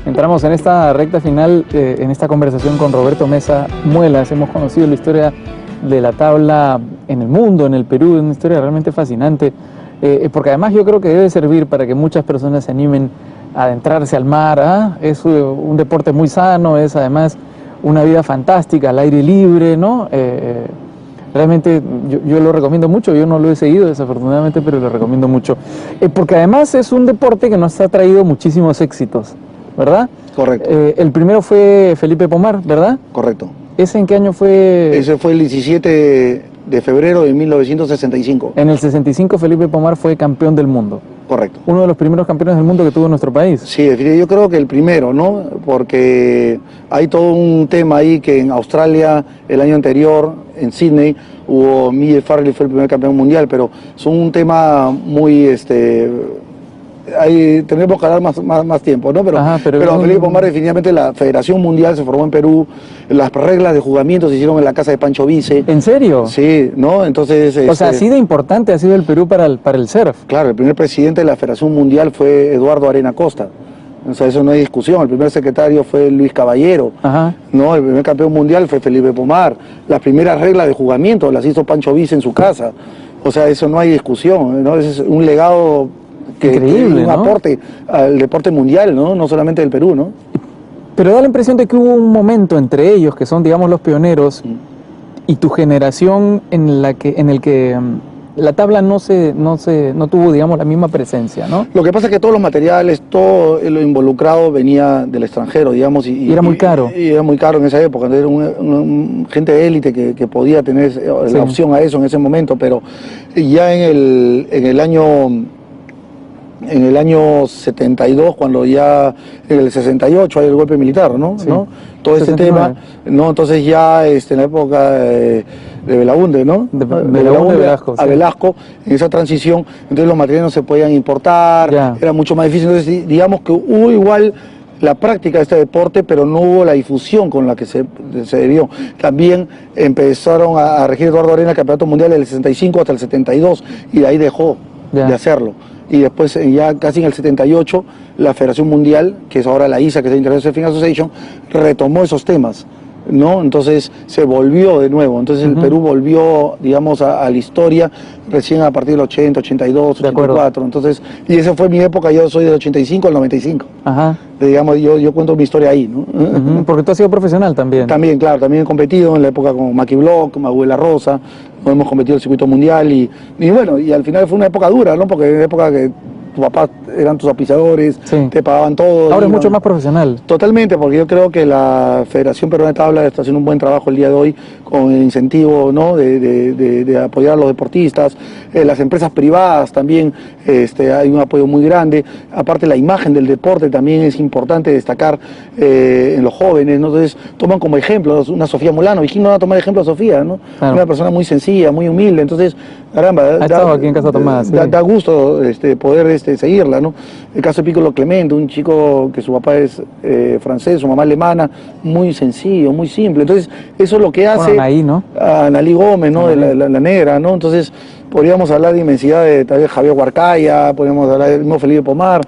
S1: Entramos en esta recta final, en esta conversación con Roberto Mesa Muelas. Hemos conocido la historia de la tabla en el mundo, en el Perú, una historia realmente fascinante, porque además yo creo que debe servir para que muchas personas se animen a adentrarse al mar. ¿Ah? Es un deporte muy sano, es además una vida fantástica, al aire libre, ¿no? Realmente yo lo recomiendo mucho, yo no lo he seguido desafortunadamente, pero lo recomiendo mucho. Porque además es un deporte que nos ha traído muchísimos éxitos, ¿verdad?
S2: Correcto.
S1: El primero fue Felipe Pomar, ¿verdad?
S2: Correcto.
S1: ¿Ese en qué año fue?
S2: Ese fue el 17 de febrero de 1965.
S1: En el 65 Felipe Pomar fue campeón del mundo.
S2: Correcto.
S1: Uno de los primeros campeones del mundo que tuvo nuestro país.
S2: Sí, yo creo que el primero, ¿no? Porque hay todo un tema ahí que en Australia el año anterior, en Sydney, Miguel Farley fue el primer campeón mundial, pero son un tema muy ahí tenemos que hablar más tiempo, ¿no? Pero Felipe Pomar, definitivamente la Federación Mundial se formó en Perú, las reglas de juzgamiento se hicieron en la casa de Pancho Vice.
S1: ¿En serio?
S2: Sí, ¿no? Entonces...
S1: O sea, así de importante ha sido el Perú para el surf.
S2: Claro, el primer presidente de la Federación Mundial fue Eduardo Arena Costa. O sea, eso no hay discusión. El primer secretario fue Luis Caballero.
S1: Ajá.
S2: No, el primer campeón mundial fue Felipe Pomar. Las primeras reglas de juzgamiento las hizo Pancho Vice en su casa. O sea, eso no hay discusión, ¿no? Ese es un legado
S1: increíble,
S2: un aporte al deporte mundial, ¿no? No solamente del Perú, ¿no?
S1: Pero da la impresión de que hubo un momento entre ellos, que son, digamos, los pioneros, y tu generación en el que, digamos, la la tabla no tuvo, digamos, la misma presencia, ¿no?
S2: Lo que pasa es que todos los materiales, todo lo involucrado venía del extranjero, digamos.
S1: Y era muy caro.
S2: Y era muy caro en esa época. Entonces era gente de élite que podía tener
S1: Sí.
S2: la opción a eso en ese momento, pero ya en el año 72, cuando ya en el 68 hay el golpe militar, ¿no?
S1: Sí.
S2: ¿No? Todo este
S1: 69.
S2: tema, ¿no? Entonces ya en la época de Belaúnde, ¿no?
S1: De Belaúnde a Velasco,
S2: a
S1: sí.
S2: Velasco, en esa transición, entonces los materiales no se podían importar,
S1: Ya.
S2: era mucho más difícil. Entonces digamos que hubo igual la práctica de este deporte, pero no hubo la difusión con la que se debió. También empezaron a regir Eduardo Arena el Campeonato Mundial del 65 hasta el 72 y de ahí dejó
S1: Ya.
S2: de hacerlo. Y después, ya casi en el 78, la Federación Mundial, que es ahora la ISA, que es la International Surfing Association, retomó esos temas, ¿no? Entonces se volvió de nuevo. Entonces el Perú volvió, digamos, a la historia recién a partir del 80, 82,
S1: De acuerdo.
S2: 84. Entonces, y esa fue mi época, yo soy del 85 al 95.
S1: Ajá.
S2: Digamos, yo cuento mi historia ahí, ¿no?
S1: Ujú, porque tú has sido profesional también.
S2: También, claro, también he competido en la época con Maki Block, Maguela Rosa, hemos competido en el circuito mundial y bueno, y al final fue una época dura, ¿no? Porque era una época que tus papás eran tus auspiciadores,
S1: Sí.
S2: te pagaban todo.
S1: Ahora es
S2: y,
S1: mucho
S2: ¿no?
S1: más profesional.
S2: Totalmente, porque yo creo que la Federación Peruana de Tabla está haciendo un buen trabajo el día de hoy con el incentivo, ¿no? de apoyar a los deportistas, las empresas privadas también, hay un apoyo muy grande. Aparte la imagen del deporte también es importante destacar en los jóvenes, ¿no? Entonces toman como ejemplo una Sofía Molano, ¿y quién no va a tomar ejemplo a Sofía, ¿no?
S1: Claro.
S2: Una persona muy sencilla, muy humilde, entonces, caramba,
S1: Ha estado aquí en Casa Tomás, sí.
S2: da gusto poder seguirla, ¿no? El caso de Piccolo Clemente, un chico que su papá es francés, su mamá alemana, muy sencillo, muy simple. Entonces, eso es lo que hace
S1: Anaí, ¿no?
S2: a Analí Gómez, ¿no?
S1: Anaí.
S2: De la negra, ¿no? Entonces, podríamos hablar de inmensidad de tal vez Javier Huarcaya, podríamos hablar del mismo Felipe Pomar,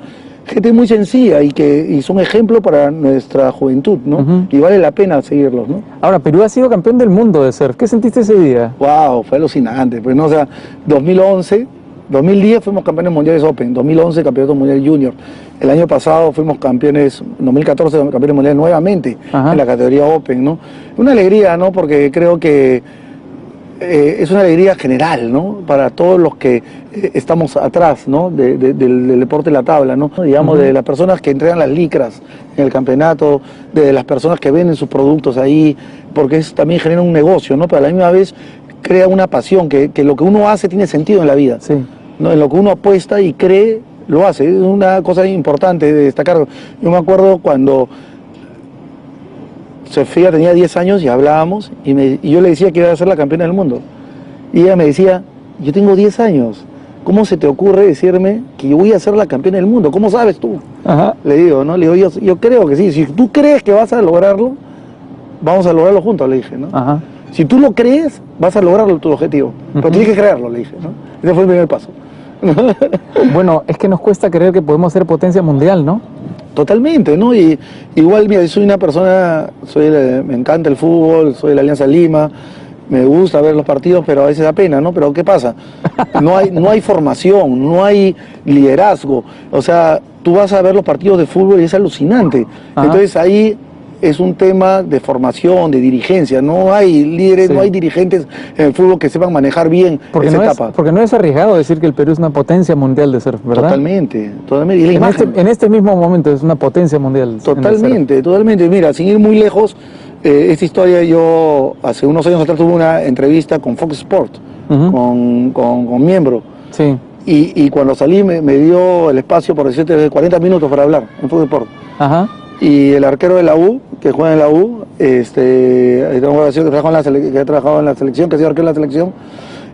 S2: gente muy sencilla y son ejemplo para nuestra juventud, ¿no?
S1: Ujú.
S2: Y vale la pena seguirlos, ¿no?
S1: Ahora, Perú ha sido campeón del mundo de surf. ¿Qué sentiste ese día?
S2: Wow, fue alucinante. Pues, ¿no? O sea, 2010 fuimos campeones mundiales Open, 2011 campeonato mundial Junior. El año pasado fuimos campeones, 2014 campeones mundiales nuevamente.
S1: Ajá.
S2: En la categoría Open, ¿no? Una alegría, ¿no? Porque creo que es una alegría general, ¿no? Para todos los que estamos atrás, ¿no? Del deporte de la tabla, ¿no? Digamos, de las personas que entregan las licras en el campeonato, de las personas que venden sus productos ahí, porque eso también genera un negocio, ¿no? Pero a la misma vez crea una pasión, que lo que uno hace tiene sentido en la vida,
S1: Sí.
S2: ¿no? En lo que uno apuesta y cree, lo hace. Es una cosa importante de destacar. Yo me acuerdo cuando Sofía tenía 10 años y hablábamos y yo le decía que iba a ser la campeona del mundo. Y ella me decía, yo tengo 10 años, ¿cómo se te ocurre decirme que yo voy a ser la campeona del mundo? ¿Cómo sabes tú?
S1: Ajá.
S2: Le digo, ¿no? Le digo, yo creo que sí. Si tú crees que vas a lograrlo, vamos a lograrlo juntos, le dije, ¿no?
S1: Ajá.
S2: Si tú lo crees, vas a lograrlo tu objetivo. Pero tienes que creerlo, le dije, ¿no? Ese fue el primer paso.
S1: Bueno, es que nos cuesta creer que podemos ser potencia mundial, ¿no?
S2: Totalmente, ¿no? Y igual, mira, yo soy una persona, me encanta el fútbol, soy de la Alianza Lima, me gusta ver los partidos, pero a veces da pena, ¿no? Pero ¿qué pasa? No hay formación, no hay liderazgo. O sea, tú vas a ver los partidos de fútbol y es alucinante.
S1: Ajá.
S2: Entonces ahí es un tema de formación, de dirigencia. No hay líderes,
S1: Sí.
S2: no hay dirigentes en el fútbol que sepan manejar bien
S1: Porque
S2: esa
S1: no,
S2: etapa.
S1: porque no es arriesgado decir que el Perú es una potencia mundial de surf, ¿verdad?
S2: Totalmente, totalmente. Y la
S1: En
S2: imagen.
S1: en este mismo momento es una potencia mundial. en el surf.
S2: Totalmente, totalmente. Mira, sin ir muy lejos, esta historia yo hace unos años atrás tuve una entrevista con Fox Sport,
S1: Ujú.
S2: con Miembro.
S1: Sí.
S2: Y cuando salí me dio el espacio, por decirte, de 40 minutos para hablar en Fox Sport.
S1: Ajá.
S2: Y el arquero de la U, que juega en la U, que ha trabajado en la selección, que ha sido arquero de la selección,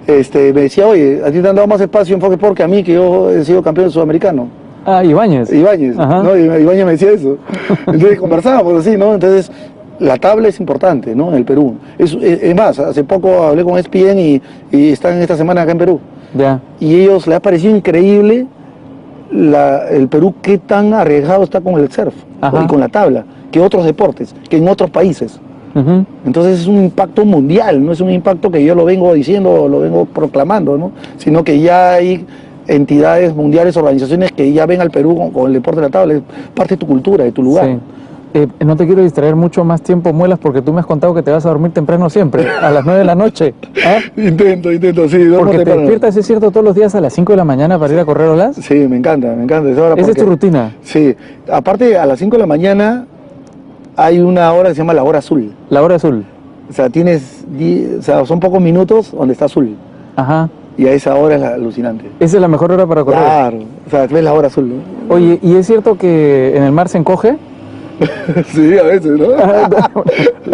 S2: me decía, oye, a ti te han dado más espacio en Fox Sport que a mí, que yo he sido campeón sudamericano.
S1: Ah, Ibáñez.
S2: Ibáñez,
S1: Ajá.
S2: ¿no? Ibáñez me decía eso. Entonces conversábamos así, ¿no? Entonces, la tabla es importante, ¿no? En el Perú. Es más, hace poco hablé con ESPN y están esta semana acá en Perú.
S1: Ya.
S2: Y ellos les ha parecido increíble el Perú, qué tan arriesgado está con el surf
S1: Ajá.
S2: y con la tabla, que otros deportes, que en otros países.
S1: Ujú.
S2: Entonces es un impacto mundial, no es un impacto que yo lo vengo diciendo, lo vengo proclamando, ¿no? Sino que ya hay entidades mundiales, organizaciones que ya ven al Perú con el deporte de la tabla, es parte de tu cultura, de tu lugar.
S1: Sí. No te quiero distraer mucho más tiempo, Muelas, porque tú me has contado que te vas a dormir temprano siempre, a las 9 de la noche. ¿Ah?
S2: Intento, sí, duermo
S1: Porque te
S2: temprano.
S1: despiertas, ¿es cierto, todos los días a las 5 de la mañana para ir a correr olas?
S2: Sí, me encanta. Esa hora
S1: ¿Esa es
S2: porque-
S1: tu rutina?
S2: Sí, aparte a las 5 de la mañana hay una hora que se llama la hora azul.
S1: La hora azul.
S2: O sea, son pocos minutos donde está azul.
S1: Ajá.
S2: Y a esa hora es alucinante.
S1: Esa es la mejor hora para correr.
S2: Claro, o sea, ves la hora azul, ¿no?
S1: Oye, ¿y es cierto que en el mar se encoge?
S2: Sí, a veces, ¿no?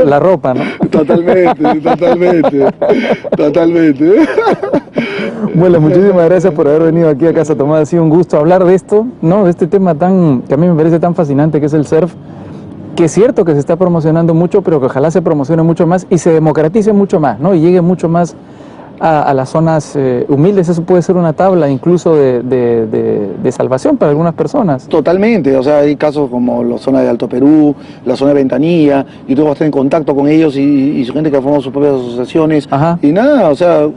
S1: La ropa, ¿no?
S2: Totalmente.
S1: Bueno, muchísimas gracias por haber venido aquí a Casa Tomada. Ha sido un gusto hablar de esto, ¿no? De este tema que a mí me parece tan fascinante, que es el surf, que es cierto que se está promocionando mucho, pero que ojalá se promocione mucho más y se democratice mucho más, ¿no? Y llegue mucho más a las zonas humildes. Eso puede ser una tabla incluso de salvación para algunas personas.
S2: Totalmente, o sea, hay casos como la zona de Alto Perú, la zona de Ventanilla, y tú vas a estar en contacto con ellos y su gente que ha formado sus propias asociaciones.
S1: Ajá.
S2: Y nada, o sea,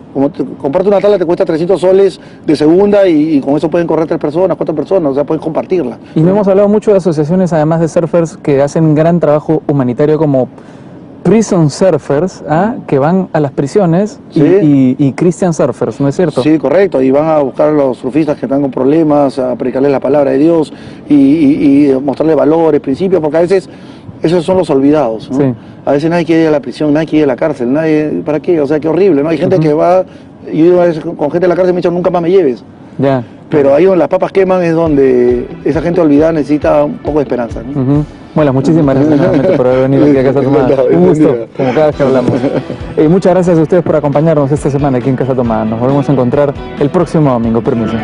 S2: comprarte una tabla te cuesta 300 soles de segunda y con eso pueden correr 3 personas, 4 personas, o sea, pueden compartirla.
S1: Y no hemos hablado mucho de asociaciones, además de surfers, que hacen un gran trabajo humanitario como Prison Surfers, que van a las prisiones,
S2: Sí.
S1: y Christian Surfers, ¿no es cierto?
S2: Sí, correcto, y van a buscar a los surfistas que están con problemas, a predicarles la palabra de Dios y mostrarles valores, principios, porque a veces esos son los olvidados, ¿no?
S1: Sí.
S2: A veces nadie quiere ir a la prisión, nadie quiere ir a la cárcel, nadie, ¿para qué? O sea, qué horrible, ¿no? Hay gente que va, yo he ido a veces con gente de la cárcel y me dicen, nunca más me lleves.
S1: Ya.
S2: Pero ahí donde las papas queman es donde esa gente olvidada necesita un poco de esperanza, ¿no?
S1: Ujú. Bueno, muchísimas gracias nuevamente por haber venido aquí a Casa Tomada. Un gusto, como cada vez que hablamos. Muchas gracias a ustedes por acompañarnos esta semana aquí en Casa Tomada. Nos volvemos a encontrar el próximo domingo. Permiso.